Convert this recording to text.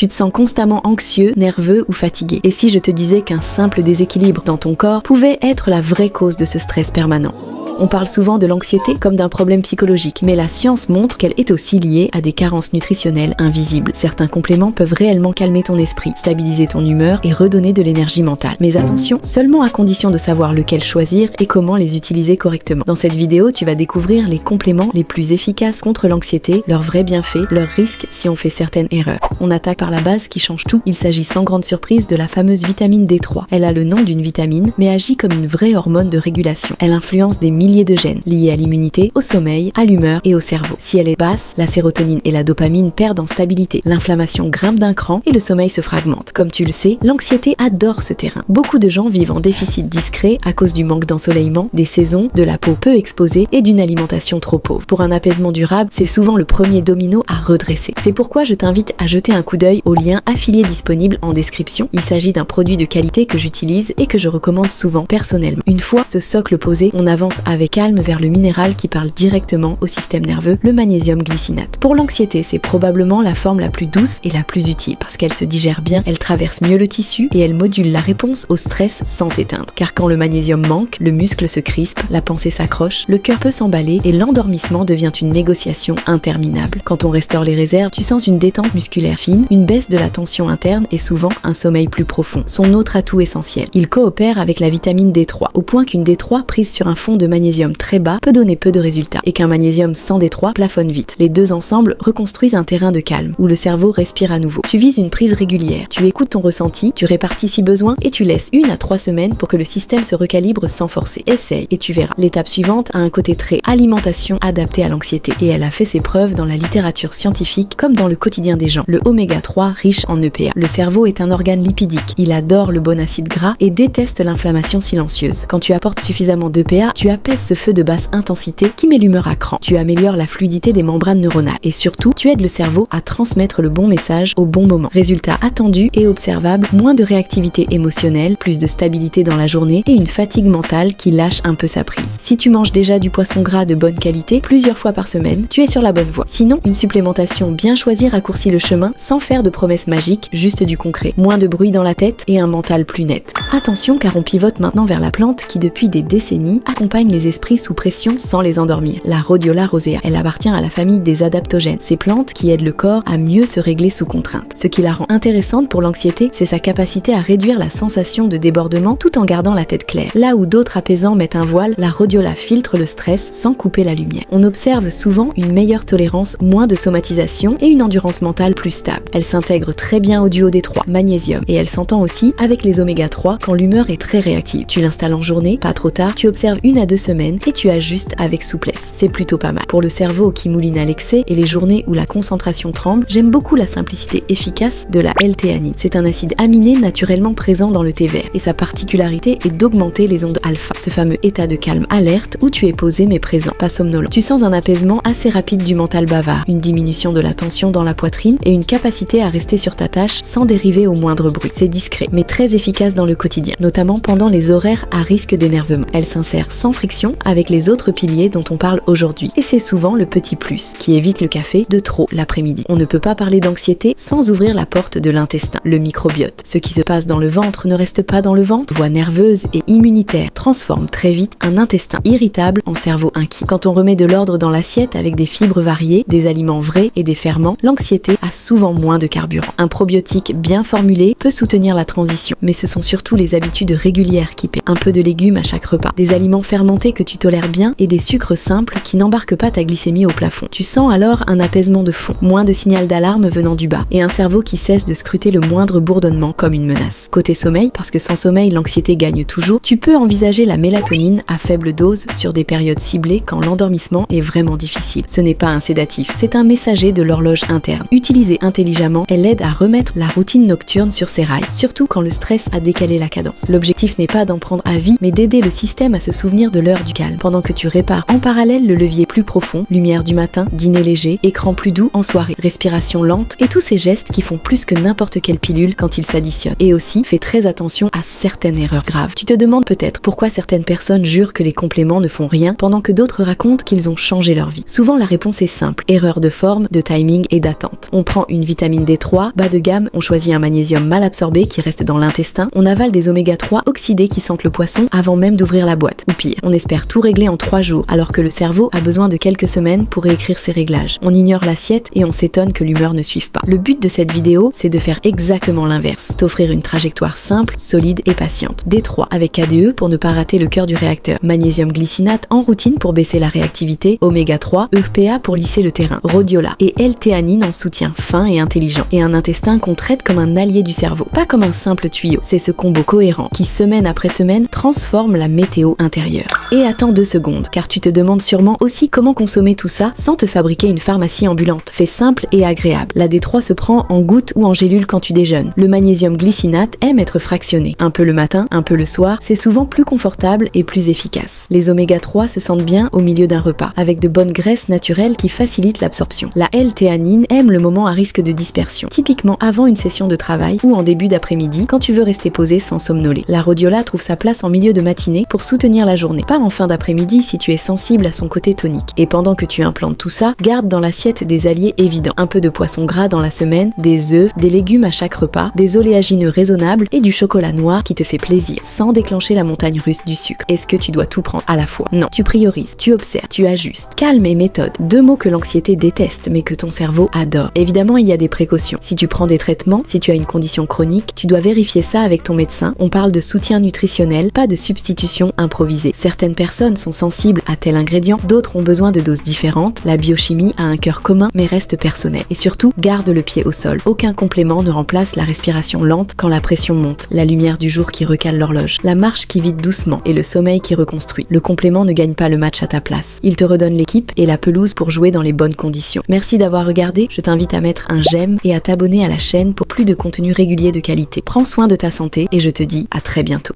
Tu te sens constamment anxieux, nerveux ou fatigué. Et si je te disais qu'un simple déséquilibre dans ton corps pouvait être la vraie cause de ce stress permanent? On parle souvent de l'anxiété comme d'un problème psychologique, mais la science montre qu'elle est aussi liée à des carences nutritionnelles invisibles. Certains compléments peuvent réellement calmer ton esprit, stabiliser ton humeur et redonner de l'énergie mentale. Mais attention, seulement à condition de savoir lequel choisir et comment les utiliser correctement. Dans cette vidéo, tu vas découvrir les compléments les plus efficaces contre l'anxiété, leurs vrais bienfaits, leurs risques si on fait certaines erreurs. On attaque par la base qui change tout. Il s'agit sans grande surprise de la fameuse vitamine D3. Elle a le nom d'une vitamine, mais agit comme une vraie hormone de régulation. Elle influence des milliers de gènes liés à l'immunité, au sommeil, à l'humeur et au cerveau. Si elle est basse, la sérotonine et la dopamine perdent en stabilité. L'inflammation grimpe d'un cran et le sommeil se fragmente. Comme tu le sais, l'anxiété adore ce terrain. Beaucoup de gens vivent en déficit discret à cause du manque d'ensoleillement, des saisons, de la peau peu exposée et d'une alimentation trop pauvre. Pour un apaisement durable, c'est souvent le premier domino à redresser. C'est pourquoi je t'invite à jeter un coup d'œil au lien affilié disponible en description. Il s'agit d'un produit de qualité que j'utilise et que je recommande souvent personnellement. Une fois ce socle posé, on avance avec calme vers le minéral qui parle directement au système nerveux, le magnésium glycinate. Pour l'anxiété, c'est probablement la forme la plus douce et la plus utile parce qu'elle se digère bien, elle traverse mieux le tissu et elle module la réponse au stress sans t'éteindre. Car quand le magnésium manque, le muscle se crispe, la pensée s'accroche, le cœur peut s'emballer et l'endormissement devient une négociation interminable. Quand on restaure les réserves, tu sens une détente musculaire fine, une baisse de la tension interne et souvent un sommeil plus profond. Son autre atout essentiel, il coopère avec la vitamine D3, au point qu'une D3 prise sur un fond de magnésium très bas peut donner peu de résultats et qu'un magnésium sans D3 plafonne vite. Les deux ensemble reconstruisent un terrain de calme où le cerveau respire à nouveau. Tu vises une prise régulière, tu écoutes ton ressenti, tu répartis si besoin et tu laisses 1 à 3 semaines pour que le système se recalibre sans forcer. Essaye et tu verras. L'étape suivante a un côté très alimentation adaptée à l'anxiété et elle a fait ses preuves dans la littérature scientifique comme dans le quotidien des gens. Le oméga 3 riche en EPA. Le cerveau est un organe lipidique. Il adore le bon acide gras et déteste l'inflammation silencieuse. Quand tu apportes suffisamment d'EPA, tu apaises ce feu de basse intensité qui met l'humeur à cran. Tu améliores la fluidité des membranes neuronales et surtout, tu aides le cerveau à transmettre le bon message au bon moment. Résultat attendu et observable, moins de réactivité émotionnelle, plus de stabilité dans la journée et une fatigue mentale qui lâche un peu sa prise. Si tu manges déjà du poisson gras de bonne qualité plusieurs fois par semaine, tu es sur la bonne voie. Sinon, une supplémentation bien choisie raccourcit le chemin sans faire de promesses magiques, juste du concret. Moins de bruit dans la tête et un mental plus net. Attention car on pivote maintenant vers la plante qui depuis des décennies accompagne les esprits sous pression sans les endormir. La Rhodiola rosea. Elle appartient à la famille des adaptogènes. Ces plantes qui aident le corps à mieux se régler sous contrainte. Ce qui la rend intéressante pour l'anxiété, c'est sa capacité à réduire la sensation de débordement tout en gardant la tête claire. Là où d'autres apaisants mettent un voile, la Rhodiola filtre le stress sans couper la lumière. On observe souvent une meilleure tolérance, moins de somatisation et une endurance mentale plus stable. Elle s'intègre très bien au duo D3, magnésium, et elle s'entend aussi avec les oméga 3 quand l'humeur est très réactive. Tu l'installes en journée, pas trop tard, tu observes 1 à 2 semaines et tu ajustes avec souplesse. C'est plutôt pas mal. Pour le cerveau qui mouline à l'excès et les journées où la concentration tremble, j'aime beaucoup la simplicité efficace de la L-théanine. C'est un acide aminé naturellement présent dans le thé vert et sa particularité est d'augmenter les ondes alpha, ce fameux état de calme alerte où tu es posé mais présent, pas somnolent. Tu sens un apaisement assez rapide du mental bavard, une diminution de la tension dans la poitrine et une capacité à rester sur ta tâche sans dériver au moindre bruit. C'est discret mais très efficace dans le quotidien, notamment pendant les horaires à risque d'énervement. Elle s'insère sans friction avec les autres piliers dont on parle aujourd'hui. Et c'est souvent le petit plus, qui évite le café de trop l'après-midi. On ne peut pas parler d'anxiété sans ouvrir la porte de l'intestin, le microbiote. Ce qui se passe dans le ventre ne reste pas dans le ventre. Voie nerveuse et immunitaire transforme très vite un intestin irritable en cerveau inquiet. Quand on remet de l'ordre dans l'assiette avec des fibres variées, des aliments vrais et des ferments, l'anxiété a souvent moins de carburant. Un probiotique bien formulé peut soutenir la transition, mais ce sont surtout les habitudes régulières qui paient. Un peu de légumes à chaque repas, des aliments fermentés que tu tolères bien et des sucres simples qui n'embarquent pas ta glycémie au plafond. Tu sens alors un apaisement de fond, moins de signal d'alarme venant du bas et un cerveau qui cesse de scruter le moindre bourdonnement comme une menace. Côté sommeil, parce que sans sommeil l'anxiété gagne toujours, tu peux envisager la mélatonine à faible dose sur des périodes ciblées quand l'endormissement est vraiment difficile. Ce n'est pas un sédatif, c'est un messager de l'horloge interne. Utilisée intelligemment, elle aide à remettre la routine nocturne sur ses rails, surtout quand le stress a décalé la cadence. L'objectif n'est pas d'en prendre à vie, mais d'aider le système à se souvenir de l'heure l'heure du calme, pendant que tu répares. En parallèle, le levier plus profond, lumière du matin, dîner léger, écran plus doux en soirée, respiration lente et tous ces gestes qui font plus que n'importe quelle pilule quand ils s'additionnent. Et aussi, fais très attention à certaines erreurs graves. Tu te demandes peut-être pourquoi certaines personnes jurent que les compléments ne font rien pendant que d'autres racontent qu'ils ont changé leur vie. Souvent, la réponse est simple. Erreur de forme, de timing et d'attente. On prend une vitamine D3, bas de gamme, on choisit un magnésium mal absorbé qui reste dans l'intestin, on avale des oméga 3 oxydés qui sentent le poisson avant même d'ouvrir la boîte. Ou pire, on espère tout régler en 3 jours alors que le cerveau a besoin de quelques semaines pour réécrire ses réglages. On ignore l'assiette et on s'étonne que l'humeur ne suive pas. Le but de cette vidéo, c'est de faire exactement l'inverse. T'offrir une trajectoire simple, solide et patiente. D3 avec KDE pour ne pas rater le cœur du réacteur. Magnésium glycinate en routine pour baisser la réactivité. Oméga 3, EPA pour lisser le terrain. Rhodiola et L-théanine en soutien fin et intelligent. Et un intestin qu'on traite comme un allié du cerveau, pas comme un simple tuyau. C'est ce combo cohérent qui, semaine après semaine, transforme la météo intérieure. Et attends 2 secondes, car tu te demandes sûrement aussi comment consommer tout ça sans te fabriquer une pharmacie ambulante. Fais simple et agréable. La D3 se prend en gouttes ou en gélules quand tu déjeunes. Le magnésium glycinate aime être fractionné. Un peu le matin, un peu le soir, c'est souvent plus confortable et plus efficace. Les oméga 3 se sentent bien au milieu d'un repas, avec de bonnes graisses naturelles qui facilitent l'absorption. La L-théanine aime le moment à risque de dispersion, typiquement avant une session de travail ou en début d'après-midi quand tu veux rester posé sans somnoler. La rhodiola trouve sa place en milieu de matinée pour soutenir la journée, pas en fin d'après-midi si tu es sensible à son côté tonique. Et pendant que tu implantes tout ça, garde dans l'assiette des alliés évidents. Un peu de poisson gras dans la semaine, des œufs, des légumes à chaque repas, des oléagineux raisonnables et du chocolat noir qui te fait plaisir, sans déclencher la montagne russe du sucre. Est-ce que tu dois tout prendre à la fois? Non, tu priorises, tu observes, tu ajustes. Calme et méthode, 2 mots que l'anxiété déteste mais que ton cerveau adore. Évidemment, il y a des précautions. Si tu prends des traitements, si tu as une condition chronique, tu dois vérifier ça avec ton médecin. On parle de soutien nutritionnel, pas de substitution improvisée. Certaines personnes sont sensibles à tel ingrédient, d'autres ont besoin de doses différentes. La biochimie a un cœur commun mais reste personnel. Et surtout, garde le pied au sol. Aucun complément ne remplace la respiration lente quand la pression monte, la lumière du jour qui recale l'horloge, la marche qui vide doucement et le sommeil qui reconstruit. Le complément ne gagne pas le match à ta place. Il te redonne l'équipe et la pelouse pour jouer dans les bonnes conditions. Merci d'avoir regardé, je t'invite à mettre un j'aime et à t'abonner à la chaîne pour plus de contenu régulier de qualité. Prends soin de ta santé et je te dis à très bientôt.